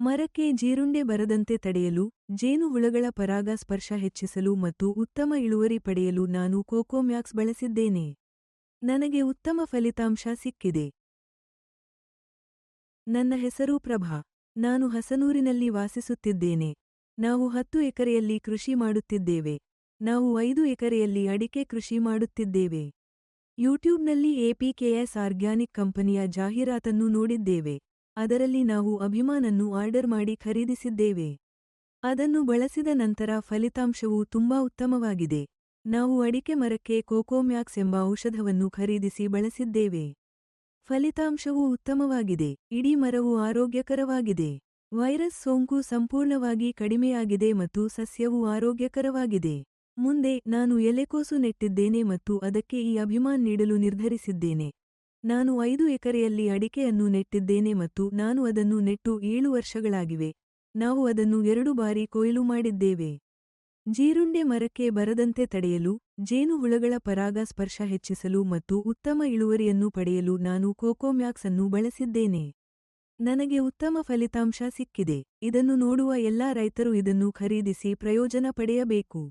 ಮರಕ್ಕೆ ಜೀರುಂಡೆ ಬರದಂತೆ ತಡೆಯಲು, ಜೇನುಹುಳಗಳ ಪರಾಗಸ್ಪರ್ಶ ಹೆಚ್ಚಿಸಲು ಮತ್ತು ಉತ್ತಮ ಇಳುವರಿ ಪಡೆಯಲು ನಾನು ಕೋಕೋಮ್ಯಾಕ್ಸ್ ಬಳಸಿದ್ದೇನೆ. ನನಗೆ ಉತ್ತಮ ಫಲಿತಾಂಶ ಸಿಕ್ಕಿದೆ. ನನ್ನ ಹೆಸರು ಪ್ರಭಾ. ನಾನು ಹಸನೂರಿನಲ್ಲಿ ವಾಸಿಸುತ್ತಿದ್ದೇನೆ. ನಾವು 10 ಎಕರೆಯಲ್ಲಿ ಕೃಷಿ ಮಾಡುತ್ತಿದ್ದೇವೆ. ನಾವು 5 ಎಕರೆಯಲ್ಲಿ ಅಡಿಕೆ ಕೃಷಿ ಮಾಡುತ್ತಿದ್ದೇವೆ. ಯೂಟ್ಯೂಬ್ನಲ್ಲಿ ಎಪಿಕೆಎಸ್ ಆರ್ಗ್ಯಾನಿಕ್ ಕಂಪನಿಯ ಜಾಹೀರಾತನ್ನು ನೋಡಿದ್ದೇವೆ. ಅದರಲ್ಲಿ ನಾವು ಅಭಿಮಾನನ್ನು ಆರ್ಡರ್ ಮಾಡಿ ಖರೀದಿಸಿದ್ದೇವೆ. ಅದನ್ನು ಬಳಸಿದ ನಂತರ ಫಲಿತಾಂಶವು ತುಂಬಾ ಉತ್ತಮವಾಗಿದೆ. ನಾವು ಅಡಿಕೆ ಮರಕ್ಕೆ ಕೋಕೋಮ್ಯಾಕ್ಸ್ ಎಂಬ ಔಷಧವನ್ನು ಖರೀದಿಸಿ ಬಳಸಿದ್ದೇವೆ. ಫಲಿತಾಂಶವು ಉತ್ತಮವಾಗಿದೆ. ಇಡೀ ಮರವು ಆರೋಗ್ಯಕರವಾಗಿದೆ. ವೈರಸ್ ಸೋಂಕು ಸಂಪೂರ್ಣವಾಗಿ ಕಡಿಮೆಯಾಗಿದೆ ಮತ್ತು ಸಸ್ಯವು ಆರೋಗ್ಯಕರವಾಗಿದೆ. ಮುಂದೆ ನಾನು ಎಲೆಕೋಸು ನೆಟ್ಟಿದ್ದೇನೆ ಮತ್ತು ಅದಕ್ಕೆ ಈ ಅಭಿಮಾನ್ ನೀಡಲು ನಿರ್ಧರಿಸಿದ್ದೇನೆ. ನಾನು 5 ಎಕರೆಯಲ್ಲಿ ಅಡಿಕೆಯನ್ನು ನೆಟ್ಟಿದ್ದೇನೆ ಮತ್ತು ನಾನು ಅದನ್ನು ನೆಟ್ಟು 7 ವರ್ಷಗಳಾಗಿವೆ. ನಾವು ಅದನ್ನು 2 ಬಾರಿ ಕೊಯ್ಲು ಮಾಡಿದ್ದೇವೆ. ಜೀರುಂಡೆ ಮರಕ್ಕೆ ಬರದಂತೆ ತಡೆಯಲು, ಜೇನುಹುಳಗಳ ಪರಾಗಸ್ಪರ್ಶ ಹೆಚ್ಚಿಸಲು ಮತ್ತು ಉತ್ತಮ ಇಳುವರಿಯನ್ನು ಪಡೆಯಲು ನಾನು ಕೋಕೋಮ್ಯಾಕ್ಸ್ ಅನ್ನು ಬಳಸಿದ್ದೇನೆ. ನನಗೆ ಉತ್ತಮ ಫಲಿತಾಂಶ ಸಿಕ್ಕಿದೆ. ಇದನ್ನು ನೋಡುವ ಎಲ್ಲಾ ರೈತರು ಇದನ್ನು ಖರೀದಿಸಿ ಪ್ರಯೋಜನ ಪಡೆಯಬೇಕು.